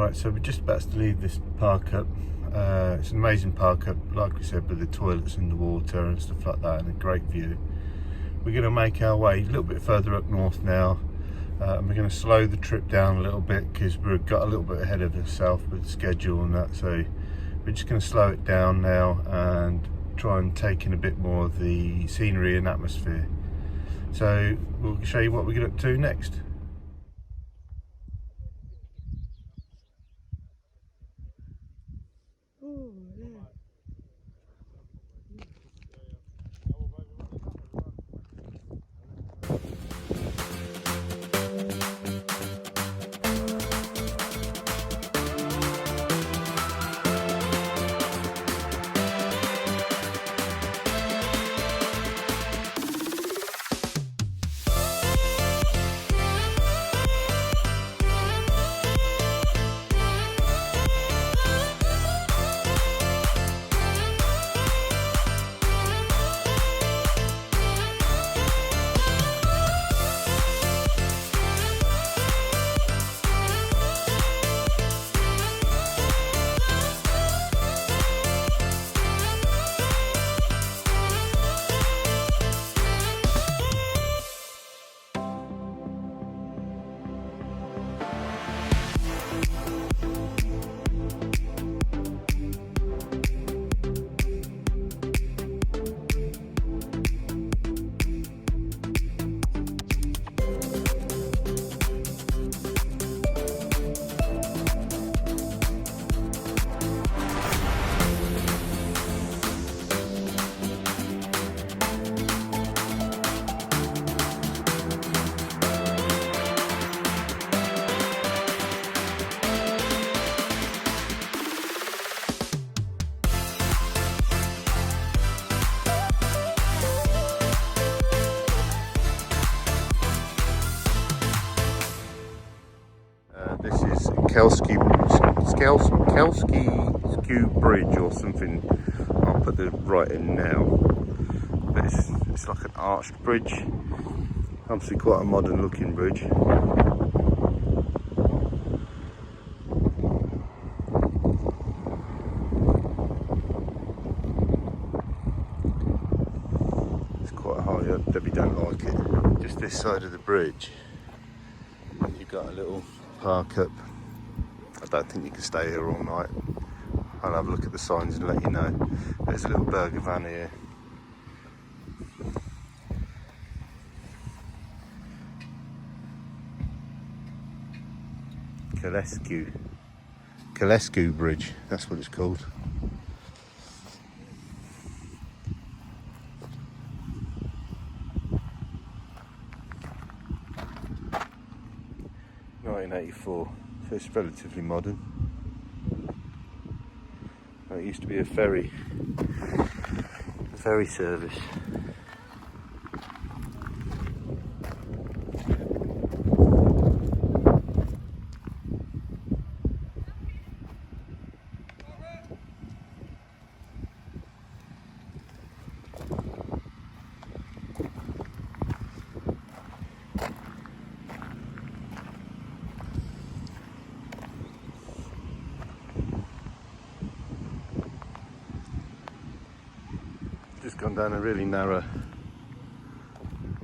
Right, so we're just about to leave this park up. It's an amazing park up, like we said, with the toilets in the water and stuff like that, and a great view. We're going to make our way a little bit further up north now, and we're going to slow the trip down a little bit because we've got a little bit ahead of ourselves with the schedule and that. So we're just going to slow it down now and try and take in a bit more of the scenery and atmosphere. So we'll show you what we get up to next. This is kylesku bridge or something. I'll put the writing now. But it's like an arched bridge. Obviously quite a modern looking bridge. It's quite high up, Debbie don't like it. Just this side of the bridge, you've got a little park up. I don't think you can stay here all night. I'll have a look at the signs and let you know. There's a little burger van here. Kylesku Bridge, that's what it's called. '84, so it's relatively modern. It used to be a ferry service. Just gone down a really narrow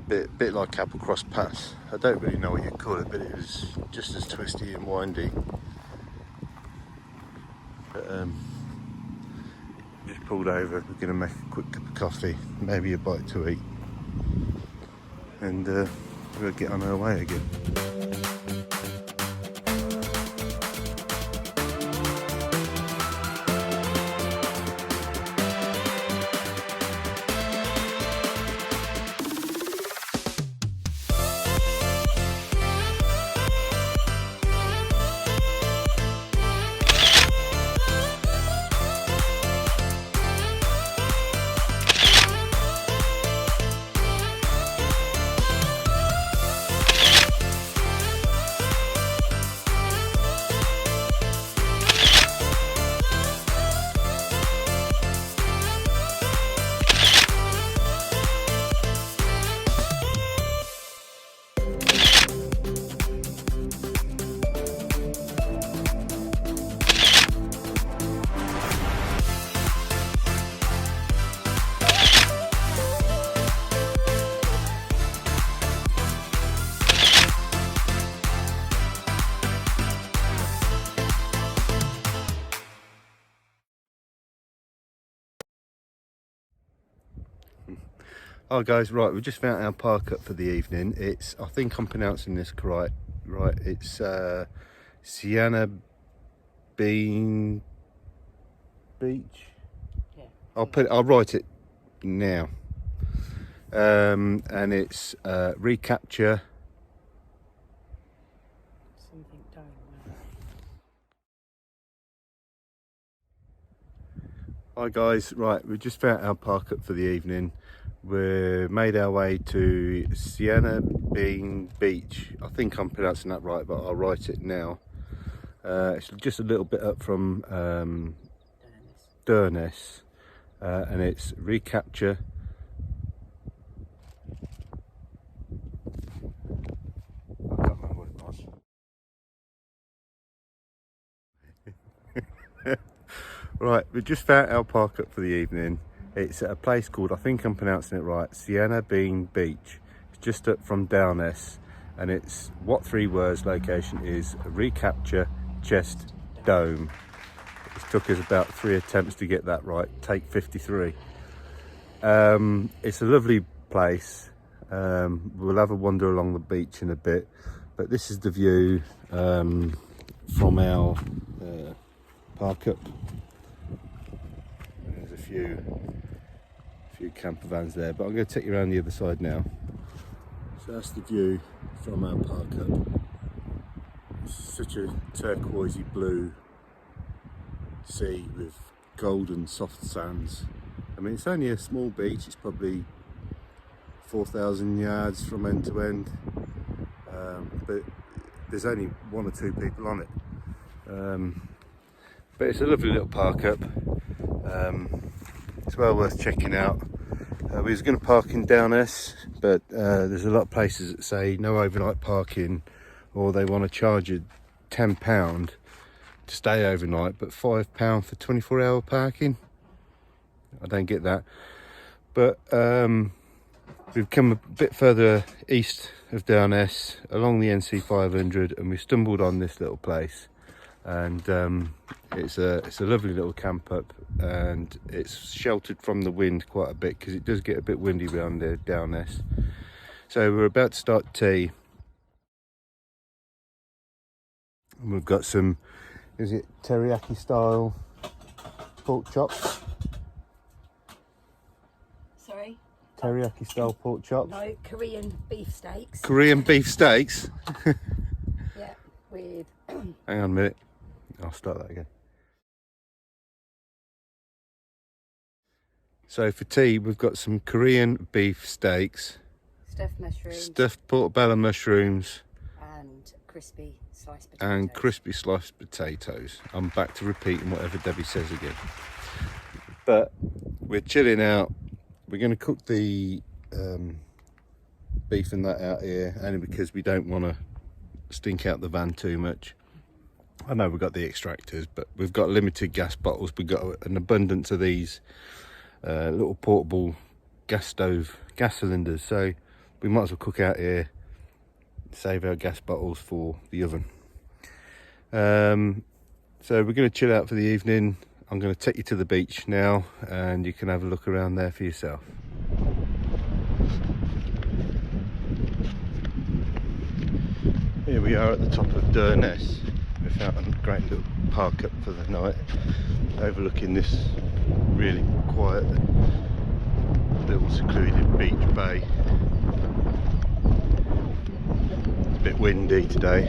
bit like Applecross Pass. I don't really know what you'd call it, but it was just as twisty and windy. But just pulled over. We're going to make a quick cup of coffee, maybe a bite to eat, and we'll get on our way again. Hi guys, right, we've just found our park up for the evening. It's, I think I'm pronouncing this correct, right, it's ceannabeinne beach. Yeah. I'll write it now. And it's recapture Something dome. Hi guys, right, we've just found our park up for the evening. We're made our way to ceannabeinne beach. I think I'm pronouncing that right, but I'll write it now. It's just a little bit up from Durness, and it's recapture I can't remember what it was. Right, we just found our park up for the evening. It's at a place called, I think I'm pronouncing it right, ceannabeinne beach. It's just up from Downess, and it's, what 3 words location is recapture chest dome. It took us about 3 attempts to get that right, take 53. It's a lovely place. We'll have a wander along the beach in a bit, but this is the view from our park up. There's a few camper vans there, but I'm going to take you around the other side now. So that's the view from our park up. It's such a turquoisey blue sea with golden soft sands. I mean, it's only a small beach, it's probably 4,000 yards from end to end, but there's only 1 or 2 people on it. But it's a lovely little park up. It's well worth checking out. We was going to park in Downess, but there's a lot of places that say no overnight parking, or they want to charge you £10 to stay overnight, but £5 for 24-hour parking. I don't get that. But we've come a bit further east of Downess along the NC500, and we stumbled on this little place. And it's a lovely little camp up, and it's sheltered from the wind quite a bit because it does get a bit windy around there down this. So we're about to start tea, and we've got some, is it teriyaki style pork chops? Sorry? Teriyaki style pork chops? No, Korean beef steaks. Korean beef steaks? Yeah, with... Hang on a minute, I'll start that again. So for tea, we've got some Korean beef steaks, stuffed mushrooms, stuffed portobello mushrooms, and crispy sliced potatoes. And crispy sliced potatoes. I'm back to repeating whatever Debbie says again. But we're chilling out. We're going to cook the beef and that out here, only because we don't want to stink out the van too much. I know we've got the extractors, but we've got limited gas bottles. We've got an abundance of these little portable gas cylinders, so we might as well cook out here, save our gas bottles for the oven. So we're going to chill out for the evening. I'm going to take you to the beach now, and you can have a look around there for yourself. Here we are at the top of Durness. We found a great little park up for the night, overlooking this really quiet little secluded beach bay. It's a bit windy today.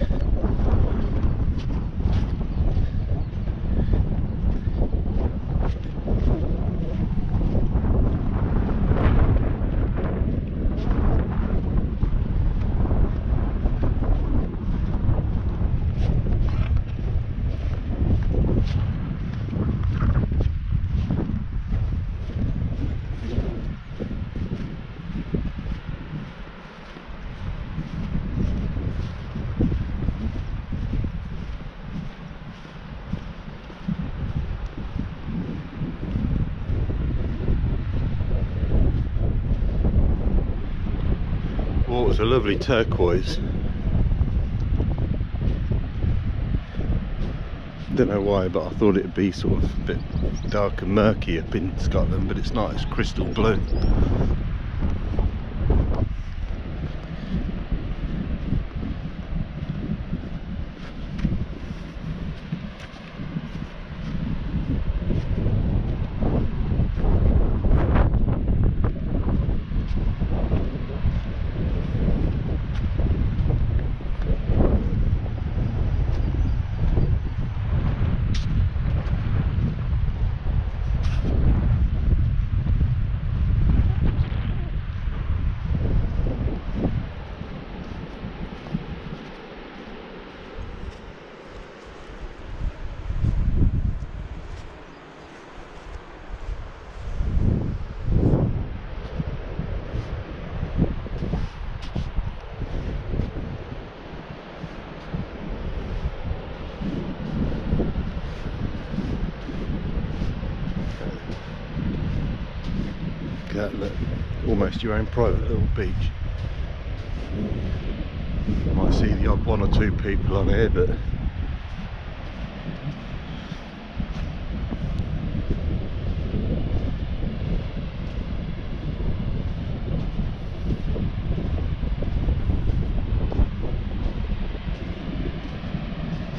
Water's a lovely turquoise. Don't know why, but I thought it'd be sort of a bit dark and murky up in Scotland, but it's not, it's crystal blue. that, look, almost your own private little beach. You might see the odd one or two people on here, but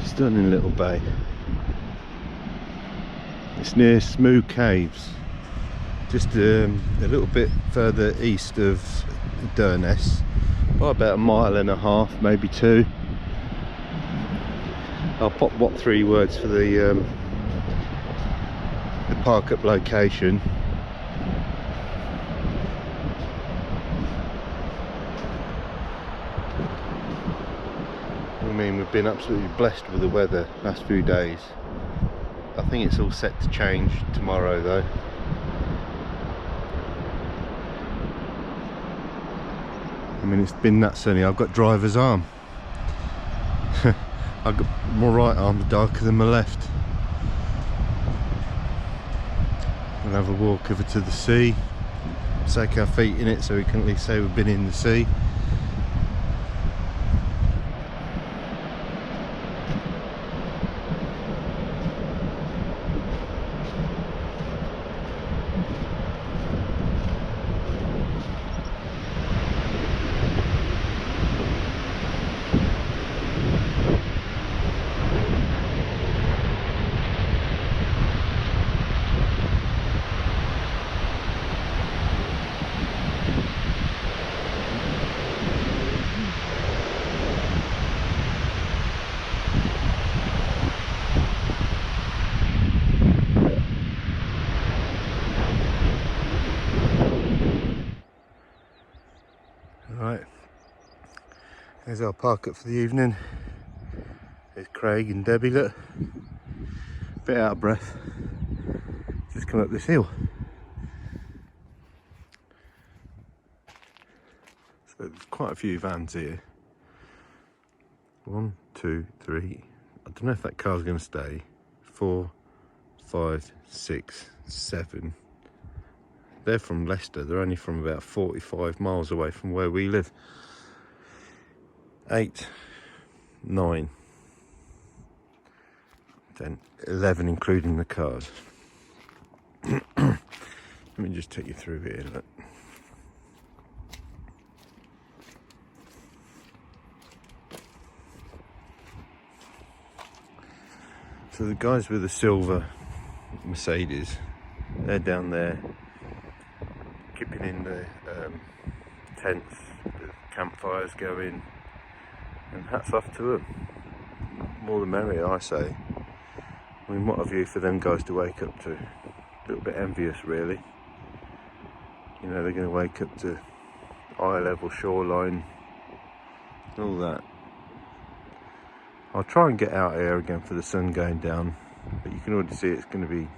stunning little bay. It's near Smooth Caves, just a little bit further east of Durness, by about 1.5 miles, maybe 2. I'll pop what 3 words for the park up location. I mean, we've been absolutely blessed with the weather last few days. I think it's all set to change tomorrow though. I mean, it's been that sunny. I've got driver's arm. I've got my right arm's darker than my left. We'll have a walk over to the sea, soak our feet in it so we can at least say we've been in the sea. Right, there's our park up for the evening. There's Craig and Debbie, look, a bit out of breath, just come up this hill. So there's quite a few vans here. 1, 2, 3, I don't know if that car's going to stay. 4, 5, 6, 7. They're from Leicester, they're only from about 45 miles away from where we live. 8, 9, 10, 11 including the cars. Let me just take you through here, look. So the guys with the silver Mercedes, they're down there keeping in the tents, the campfires going, and hats off to them. More the merrier, I say. I mean, what a view for them guys to wake up to. A little bit envious, really. You know, they're going to wake up to eye level shoreline, all that. I'll try and get out here again for the sun going down, but you can already see it's going to be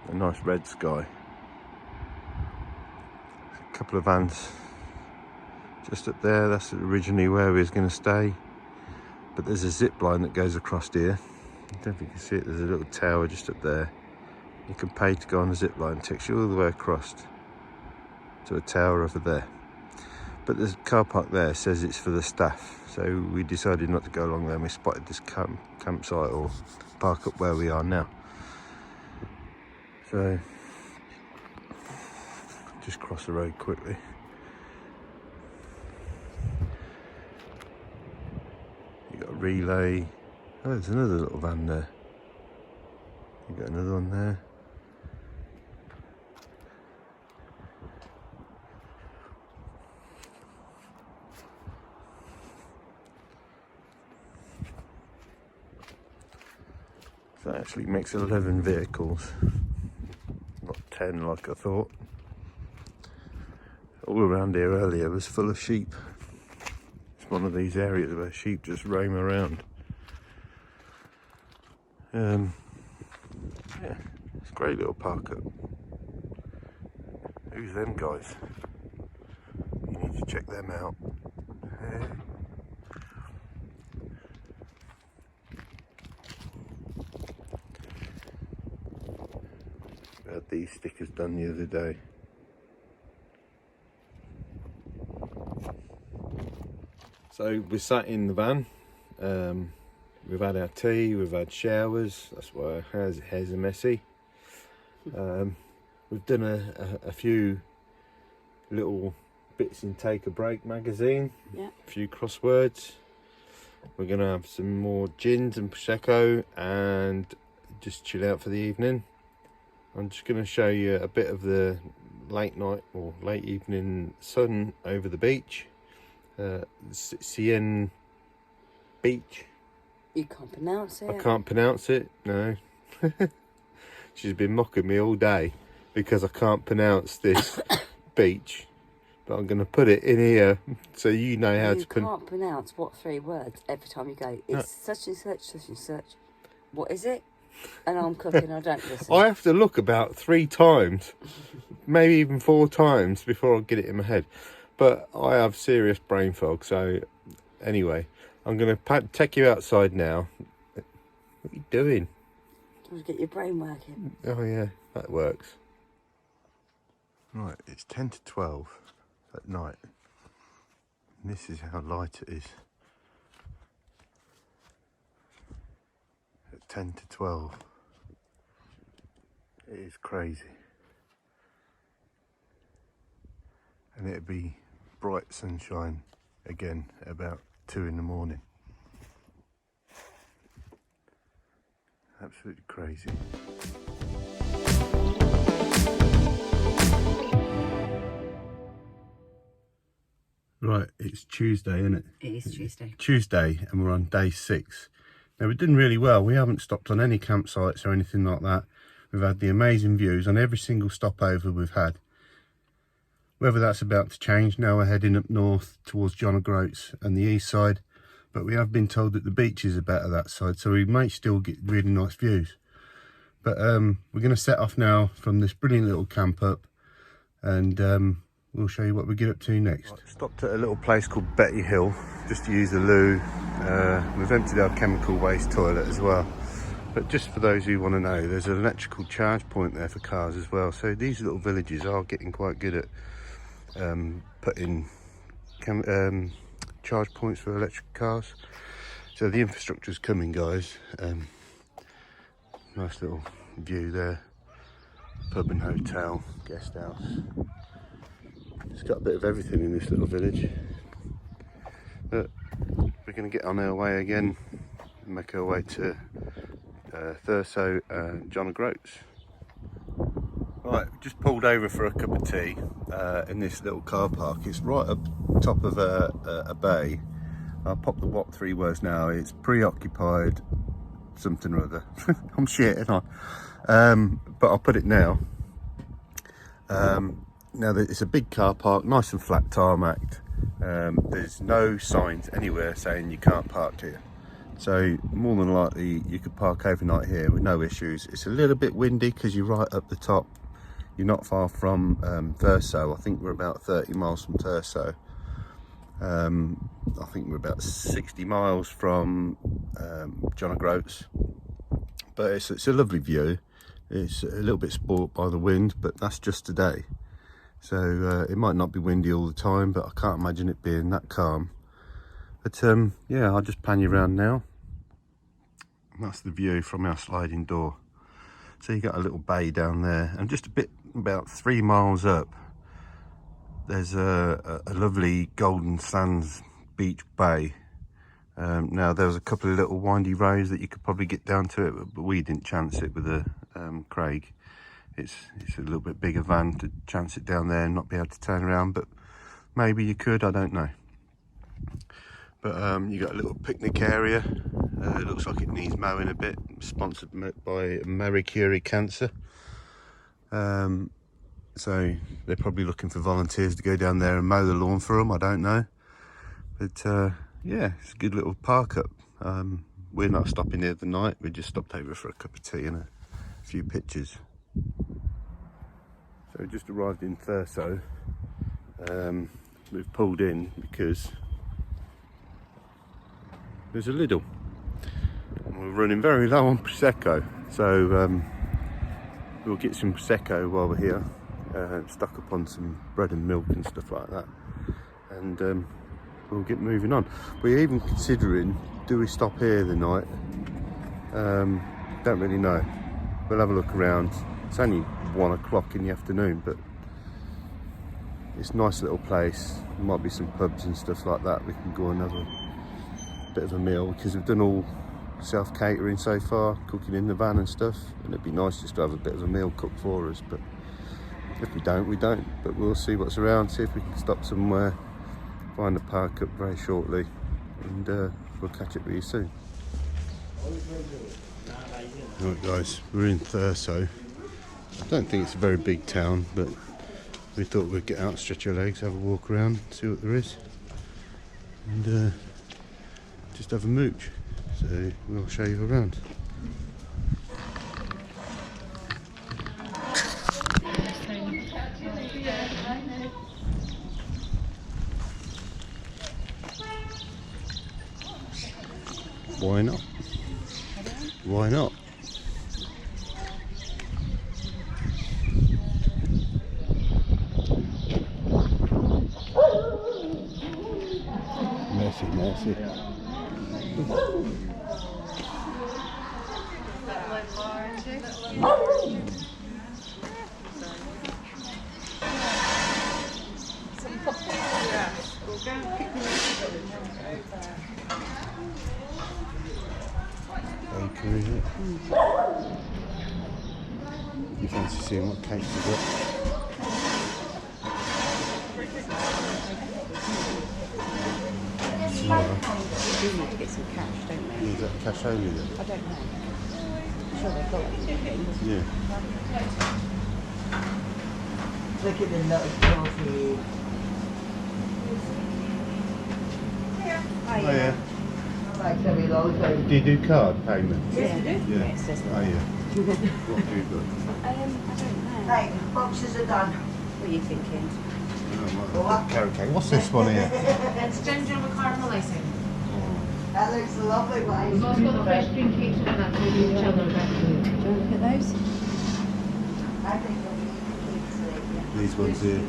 a nice red sky. A couple of vans just up there, that's originally where we was going to stay, but there's a zip line that goes across here. I don't know if you can see it, there's a little tower just up there. You can pay to go on the zip line, it takes you all the way across to a tower over there. But there's a car park there, says it's for the staff, so we decided not to go along there and we spotted this campsite or park up where we are now. So just cross the road quickly. You got a relay. Oh, there's another little van there. You got another one there. So that actually makes 11 vehicles, not 10 like I thought. All around here earlier was full of sheep. It's one of these areas where sheep just roam around. Yeah, it's a great little park up. Who's them guys? You need to check them out. I had these stickers done the other day. So we're sat in the van. We've had our tea, we've had showers. That's why our hairs are messy. We've done a few little bits in Take a Break magazine. Yeah. A few crosswords. We're gonna have some more gins and prosecco and just chill out for the evening. I'm just gonna show you a bit of the late night or late evening sun over the beach. Ceannabeinne beach. You can't pronounce it. I can't pronounce it, no. She's been mocking me all day because I can't pronounce this beach. But I'm going to put it in here so you know how to You can't pronounce what 3 words every time you go. It's such and such, such and such. What is it? And I'm cooking, I don't listen. I have to look about 3 times, maybe even 4 times before I get it in my head. But I have serious brain fog, so anyway, I'm going to take you outside now. What are you doing? To get your brain working. Oh yeah, that works. Right, it's 10 to 12 at night. And this is how light it is. At 10 to 12. It is crazy. And it'll be bright sunshine again at about 2 in the morning. Absolutely crazy. Right, it's Tuesday, isn't it? It is Tuesday. Tuesday, and we're on day 6. Now, we're doing really well. We haven't stopped on any campsites or anything like that. We've had the amazing views on every single stopover we've had. Whether that's about to change, now we're heading up north towards John O'Groats and the east side. But we have been told that the beaches are better that side, so we may still get really nice views. But we're going to set off now from this brilliant little camp up, and we'll show you what we get up to next. Right, stopped at a little place called Betty Hill, just to use the loo. We've emptied our chemical waste toilet as well. But just for those who want to know, there's an electrical charge point there for cars as well. So these little villages are getting quite good at putting charge points for electric cars. So the infrastructure's coming, guys. Nice little view there. Pub and hotel, guest house. It's got a bit of everything in this little village. But we're going to get on our way again and make our way to Thurso and John O'Groats. Right, just pulled over for a cup of tea in this little car park. It's right up top of a bay. I'll pop the what 3 words now. It's preoccupied something or other. I'm shit, aren't I? But I'll put it now. Now it's a big car park, nice and flat tarmacked. There's no signs anywhere saying you can't park here. So more than likely you could park overnight here with no issues. It's a little bit windy because you're right up the top. You're not far from Thurso. I think we're about 30 miles from Thurso. I think we're about 60 miles from John O'Groats. But it's a lovely view. It's a little bit spoilt by the wind, but that's just today. So it might not be windy all the time, but I can't imagine it being that calm. But yeah, I'll just pan you around now. And that's the view from our sliding door. So you got a little bay down there, and just a bit about 3 miles up, there's a lovely golden sands beach bay. Now there was a couple of little windy roads that you could probably get down to it, but we didn't chance it with a Craig. It's a little bit bigger van to chance it down there and not be able to turn around, but maybe you could, I don't know. But you got a little picnic area. It looks like it needs mowing a bit. Sponsored by Marie Curie Cancer. So they're probably looking for volunteers to go down there and mow the lawn for them. I don't know. But yeah, it's a good little park up. We're not stopping here the night. We just stopped over for a cup of tea and a few pictures. So we just arrived in Thurso. We've pulled in because there's a Lidl. And we're running very low on Prosecco. So we'll get some Prosecco while we're here. Stuck up on some bread and milk and stuff like that. And we'll get moving on. We're even considering, do we stop here the night? Don't really know. We'll have a look around. It's only 1 o'clock in the afternoon, but it's a nice little place. There might be some pubs and stuff like that. We can go and have a bit of a meal, because we've done all self-catering so far, cooking in the van and stuff, and it'd be nice just to have a bit of a meal cooked for us. But if we don't, we don't. But we'll see what's around, see if we can stop somewhere, find a park up very shortly, and we'll catch up with you soon. Right guys, we're in Thurso. I don't think it's a very big town, but we thought we'd get out, stretch our legs, have a walk around, see what there is, and just have a mooch. So we'll show you around. Why not? Why not? Mercy, mercy. Bakery, is it? You fancy seeing what cakes you've got? We do need to get some cash, don't we? Is that cash only then? I don't know. I'm sure they've got it. Yeah. Look at the little trophy. Oh, Oh yeah. Like every load. Do you do card payment? Yeah. Yeah. Yeah, it says Oh that. yeah. What do you got? I don't know. Right, boxes are done. What are you thinking? Carrot cake. What's this one here? It's ginger with caramel icing. That looks lovely, We've guys. also got the fresh cream cakes and that's all the children. Do you want to look at those? I think we'll be cakes later. These ones here.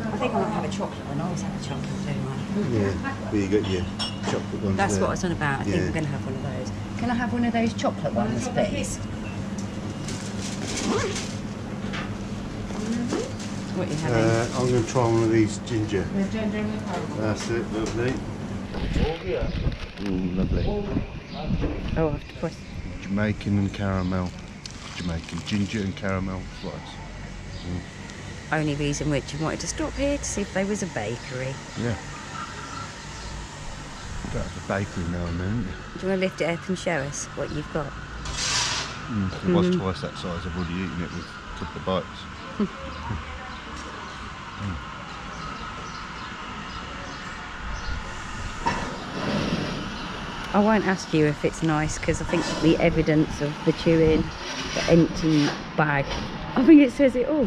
I think I might have a chocolate one. I always have a chocolate, don't I? Yeah. Well, you got your chocolate ones That's there. what I was on about. I think Yeah. we're going to have one of those. Can I have one of those chocolate ones, please? What are you having? I'm going to try one of these ginger. The ginger with caramel. That's it, lovely. Lovely. Oh, I have to press. Jamaican and caramel. Jamaican ginger and caramel slice. Only reason which I wanted to stop here to see if there was a bakery. Yeah. You got a bakery now and then. Do you want to lift it up and show us what you've got? It was twice that size. I've already eaten it with a couple of bites. I won't ask you if it's nice because I think the evidence of the chewing, the empty bag, I think it says it all.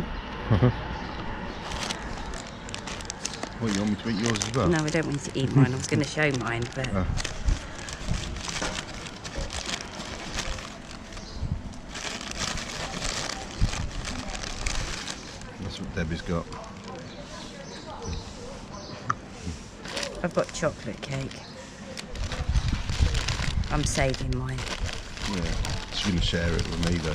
What, you want me to eat yours as well? No, I don't want you to eat mine. I was going to show mine, but That's what Debbie's got. I've got chocolate cake. I'm saving mine. Yeah. She's going to share it with me though.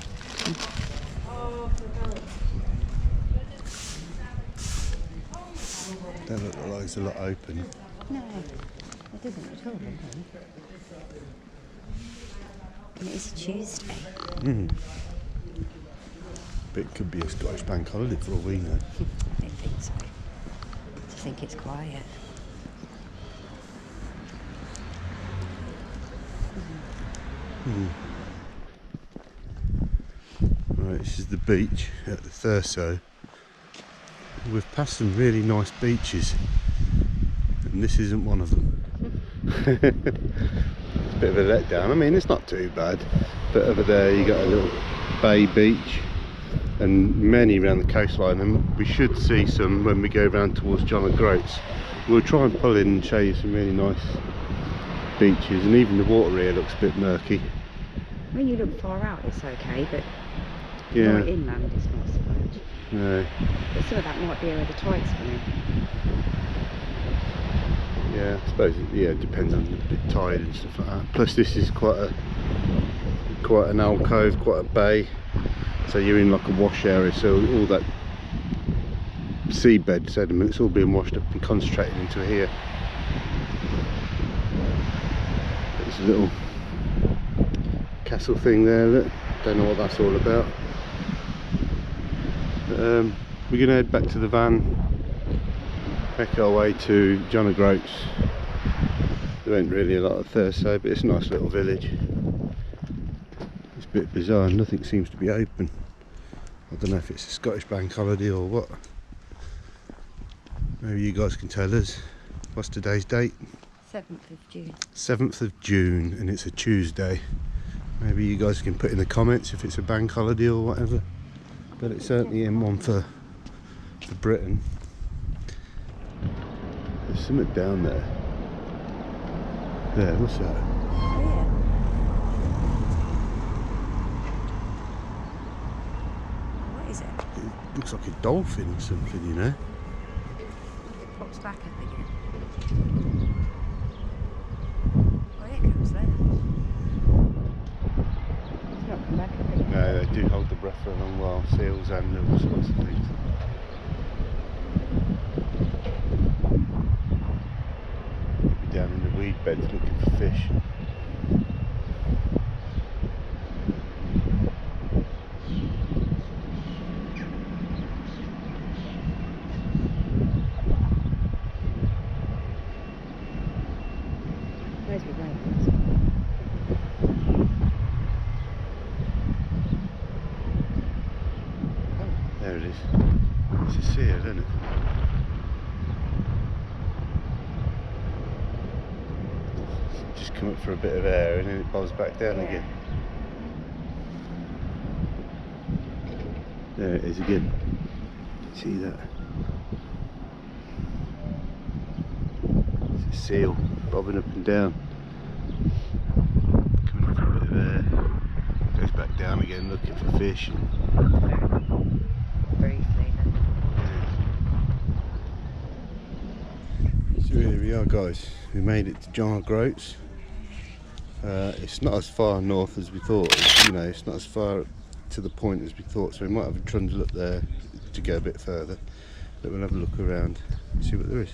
That looks like it's a lot open. No, it doesn't at all. And it is a Tuesday. But it could be a Scottish bank holiday for all we know. I don't think so. I just think it's quiet. Right, this is the beach at the Thurso. We've passed some really nice beaches, and this isn't one of them. It's a bit of a letdown. I mean, it's not too bad, but over there you got a little bay beach and many around the coastline, and we should see some when we go round towards John O'Groats. We'll try and pull in and show you some really nice beaches, and even the water here looks a bit murky. When you look far out, it's okay, but Yeah. right inland, it's not so much. No. But some of that might be where the tide's coming. Yeah, I suppose it depends on the tide and stuff like that. Plus this is quite an alcove, quite a bay. So you're in like a wash area, so all that seabed sediment, it's all being washed up and concentrated into here. There's a little castle thing there, look. Don't know what that's all about. But, we're going to head back to the van, make our way to John O'Groats. There ain't really a lot of Thursday, but it's a nice little village. It's a bit bizarre, nothing seems to be open. I don't know if it's a Scottish bank holiday or what. Maybe you guys can tell us. What's today's date? 7th of June. 7th of June, and it's a Tuesday. Maybe you guys can put in the comments if it's a bank holiday or whatever. But it's certainly in one for Britain. There's something down there. There, what's that? Oh yeah. What is it? It looks like a dolphin or something, you know. It pops back up again. Oh, here it comes then. It's not come back up again. No, they do hold the breath for a long while. Seals and all sorts of things. Maybe down in the weed beds looking for fish. Where's my brain? There it is. It's a seal, isn't it? Just come up for a bit of air and then it bobs back down again. There it is again. See that? It's a seal bobbing up and down. Coming up for a bit of air. Goes back down again looking for fish. Briefly then. So here we are, guys. We made it to John O'Groats. It's not as far north as we thought. You know, it's not as far to the point as we thought. So we might have a trundle up there to go a bit further. But we'll have a look around and see what there is.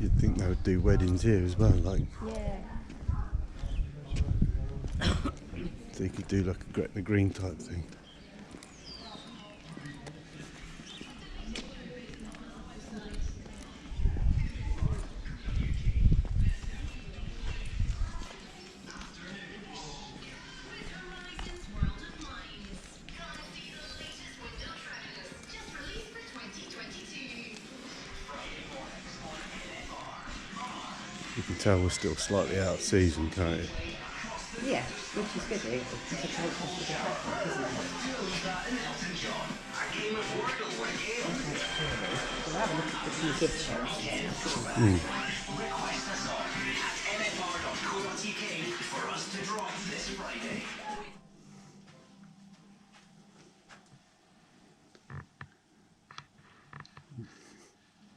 You'd think they would do weddings here as well, like. Yeah. So you could do like a Gretna Green type thing. You can tell we're still slightly out of season, can't you? Yeah, which is good. It's a great place to get back, isn't it? We'll have a look at the few gift shows.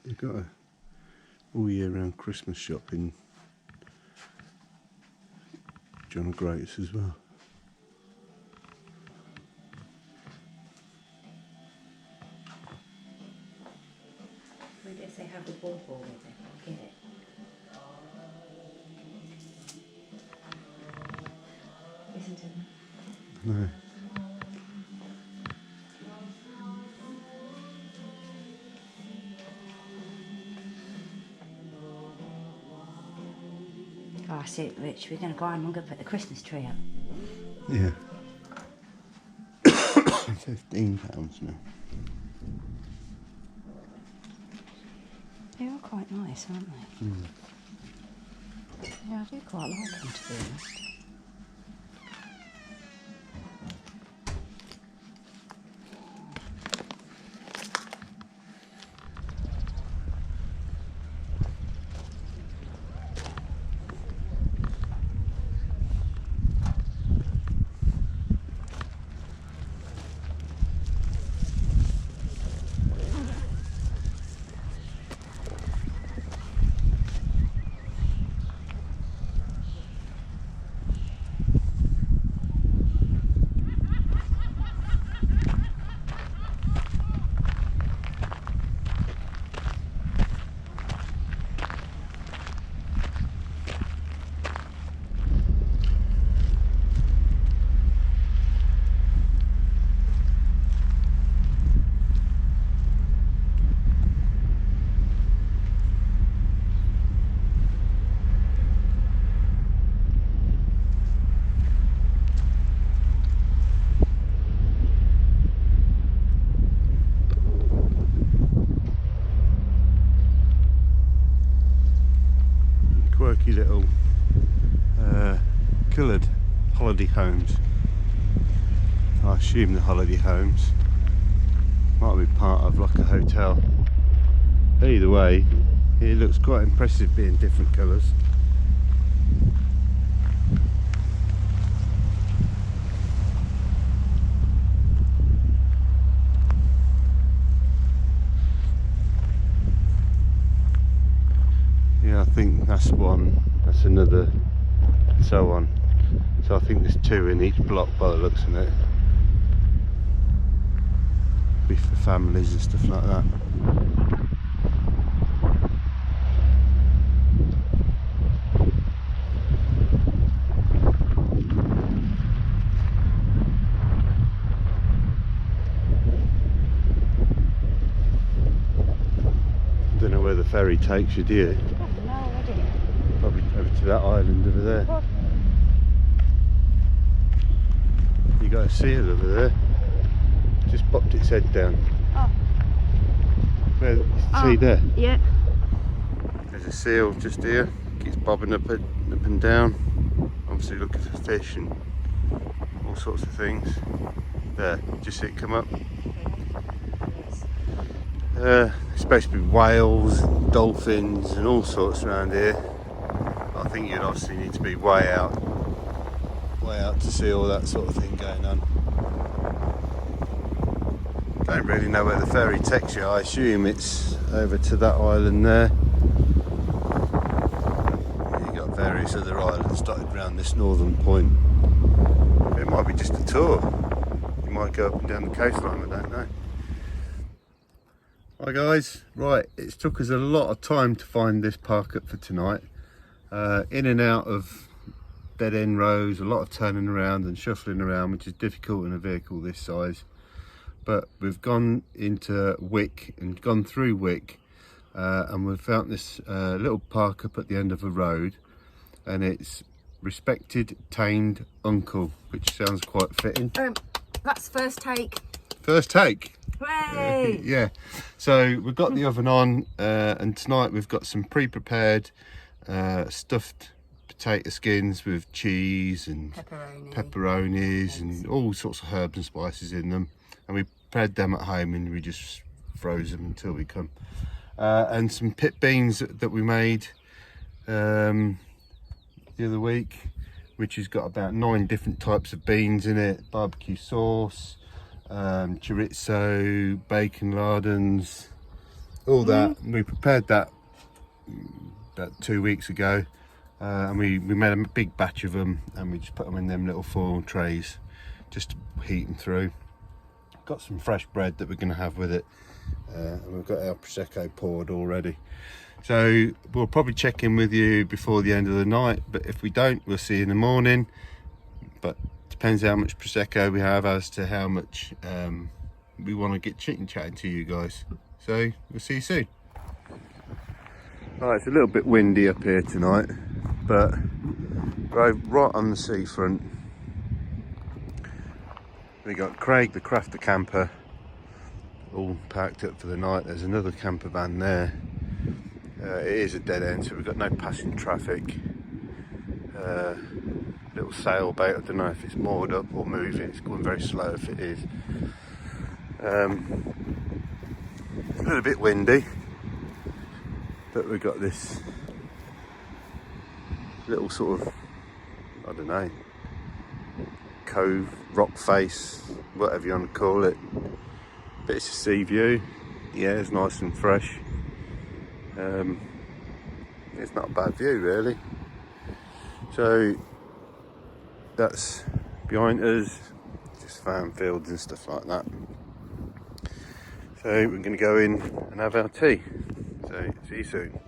You've got a all year round Christmas shop in John O'Groats as well. Maybe if they have the ball with it, I'll get it. Isn't it? No. Oh, I see it, Rich. We're going to go and I'm going to put the Christmas tree up. Yeah. £15 now. They are quite nice, aren't they? Yeah, I do quite like them, to be honest. quirky little coloured holiday homes. I assume the holiday homes might be part of like a hotel. Either way, it looks quite impressive being different colours. Yeah, I think that's one, that's another, so on. So I think there's 2 in each block by the looks of it. Be for families and stuff like that. I don't know where the ferry takes you, do you? No idea. Probably over to that island over there. What? You got a seal over there. Just popped its head down. Oh. Where? See there? Yeah. There's a seal just here. Keeps bobbing up and down. Obviously looking for fish and all sorts of things. There, just see it come up. There's supposed to be whales, dolphins and all sorts around here. But I think you'd obviously need to be way out to see all that sort of thing going on. Don't really know where the ferry takes you. I assume it's over to that island there. You've got various other islands dotted around this northern point. It might be just a tour. You might go up and down the coastline, I don't know. Hi guys, right, it's took us a lot of time to find this park up for tonight. In and out of dead end roads, a lot of turning around and shuffling around, which is difficult in a vehicle this size. But we've gone into Wick and gone through Wick, and we've found this little park up at the end of a road, and it's Respected Tamed Uncle, which sounds quite fitting. That's first take. First take. Hooray! Yeah, so we've got the oven on, and tonight we've got some pre-prepared stuffed potato skins with cheese and pepperonis and all sorts of herbs and spices in them, and we prepared them at home and we just froze them until we come. And some pit beans that we made the other week, which has got about 9 different types of beans in it, barbecue sauce, chorizo, bacon lardons, all that. We prepared that about 2 weeks ago, and we made a big batch of them, and we just put them in them little foil trays just to heat them through. Got some fresh bread that we're going to have with it, and we've got our prosecco poured already. So we'll probably check in with you before the end of the night, but if we don't, we'll see you in the morning. But depends how much prosecco we have as to how much we want to get chatting to you guys. So we'll see you soon. Right, it's a little bit windy up here tonight, but right on the seafront. We got Craig the crafter camper all parked up for the night. There's another camper van there. It is a dead end, so we've got no passing traffic. Little sailboat, I don't know if it's moored up or moving. It's going very slow if it is. A little bit windy, but we've got this little sort of, I don't know, cove, rock face, whatever you want to call it. But it's a sea view. Yeah, it's nice and fresh. It's not a bad view really. So that's behind us, just farm fields and stuff like that. So we're going to go in and have our tea. So see you soon.